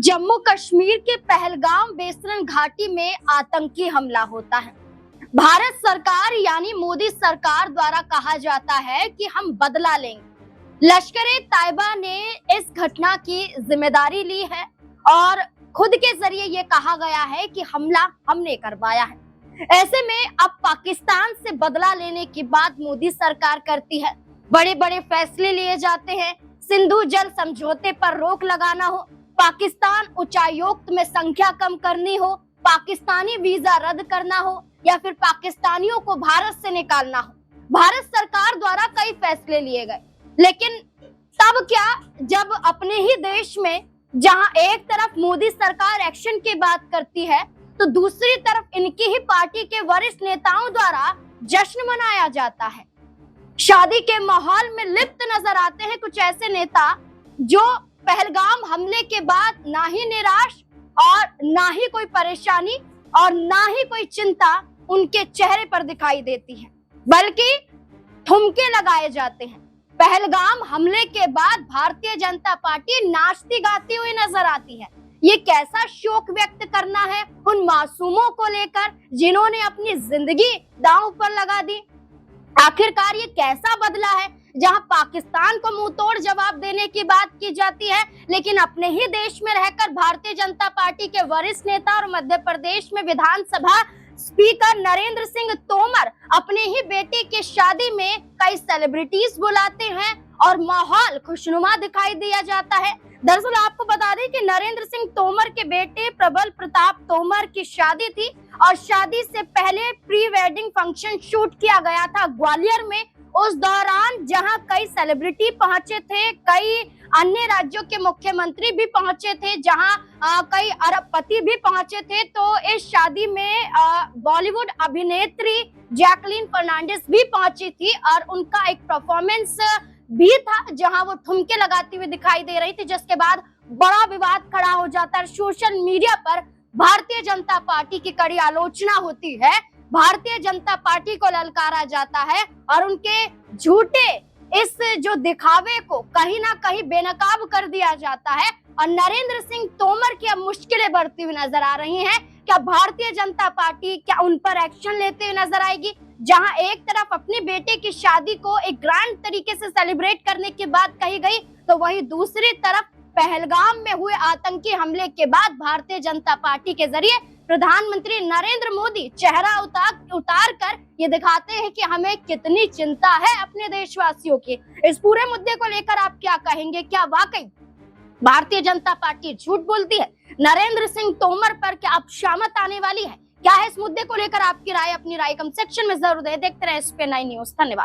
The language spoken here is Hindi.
जम्मू कश्मीर के पहलगाम बेसरन घाटी में आतंकी हमला होता है। भारत सरकार यानी मोदी सरकार द्वारा कहा जाता है कि हम बदला लेंगे। लश्कर-ए-तैयबा ने इस घटना की जिम्मेदारी ली है और खुद के जरिए ये कहा गया है कि हमला हमने करवाया है। ऐसे में अब पाकिस्तान से बदला लेने की बात मोदी सरकार करती है। बड़े बड़े फैसले लिए जाते हैं। सिंधु जल समझौते पर रोक लगाना हो, पाकिस्तान उच्चायुक्त में संख्या कम करनी हो, पाकिस्तानी वीजा रद्द करना हो या फिर पाकिस्तानियों को भारत से निकालना हो, भारत सरकार द्वारा कई फैसले लिए गए। लेकिन तब क्या, जब अपने ही देश में जहां एक तरफ मोदी सरकार एक्शन की बात करती है तो दूसरी तरफ इनकी ही पार्टी के वरिष्ठ नेताओं द्वारा जश्न मनाया जाता है। शादी के माहौल में लिप्त नजर आते हैं कुछ ऐसे नेता जो पहलगाम हमले के बाद ना ही निराश और ना ही कोई परेशानी और ना ही कोई चिंता उनके चेहरे पर दिखाई देती है, बल्कि ठुमके लगाए जाते हैं। पहलगाम हमले के बाद भारतीय जनता पार्टी नाचती गाती हुई नजर आती है। ये कैसा शोक व्यक्त करना है उन मासूमों को लेकर जिन्होंने अपनी जिंदगी दांव पर लगा दी। आखिरकार ये कैसा बदला है जहां पाकिस्तान को मुंह तोड़ जवाब देने की बात की जाती है, लेकिन अपने ही देश में रहकर भारतीय जनता पार्टी के वरिष्ठ नेता और मध्य प्रदेश में विधानसभा स्पीकर नरेंद्र सिंह तोमर अपने ही बेटे की शादी में कई सेलिब्रिटीज बुलाते हैं और माहौल खुशनुमा दिखाई दिया जाता है। दरअसल आपको बता दें कि नरेंद्र सिंह तोमर के बेटे प्रबल प्रताप तोमर की शादी थी और शादी से पहले प्री वेडिंग फंक्शन शूट किया गया था ग्वालियर में। उस दौरान जहां कई सेलिब्रिटी पहुंचे थे, कई अन्य राज्यों के मुख्यमंत्री भी पहुंचे थे, जहां कई अरबपति भी पहुंचे थे, तो इस शादी में बॉलीवुड अभिनेत्री जैकलीन फर्नांडिस भी पहुंची थी और उनका एक परफॉर्मेंस भी था जहां वो ठुमके लगाती हुई दिखाई दे रही थी, जिसके बाद बड़ा विवाद खड़ा हो जाता है। सोशल मीडिया पर भारतीय जनता पार्टी की कड़ी आलोचना होती है, भारतीय जनता पार्टी को ललकारा जाता है और उनके झूठे इस जो दिखावे को कहीं ना कहीं बेनकाब कर दिया जाता है। और नरेंद्र सिंह तोमर की अब मुश्किलें बढ़ती हुई नजर आ रही हैं। क्या भारतीय जनता पार्टी क्या उन पर एक्शन लेते हुए नजर आएगी? जहां एक तरफ अपने बेटे की शादी को एक ग्रैंड तरीके से सेलिब्रेट करने की बात कही गई, तो वहीं दूसरी तरफ पहलगाम में हुए आतंकी हमले के बाद भारतीय जनता पार्टी के जरिए प्रधानमंत्री नरेंद्र मोदी चेहरा उतार कर ये दिखाते हैं कि हमें कितनी चिंता है अपने देशवासियों की। इस पूरे मुद्दे को लेकर आप क्या कहेंगे? क्या वाकई भारतीय जनता पार्टी झूठ बोलती है? नरेंद्र सिंह तोमर पर क्या अब शामत आने वाली है? क्या है इस मुद्दे को लेकर आपकी राय? अपनी राय कमेंट सेक्शन में जरूर दें। देखते रहे SP9 न्यूज। धन्यवाद।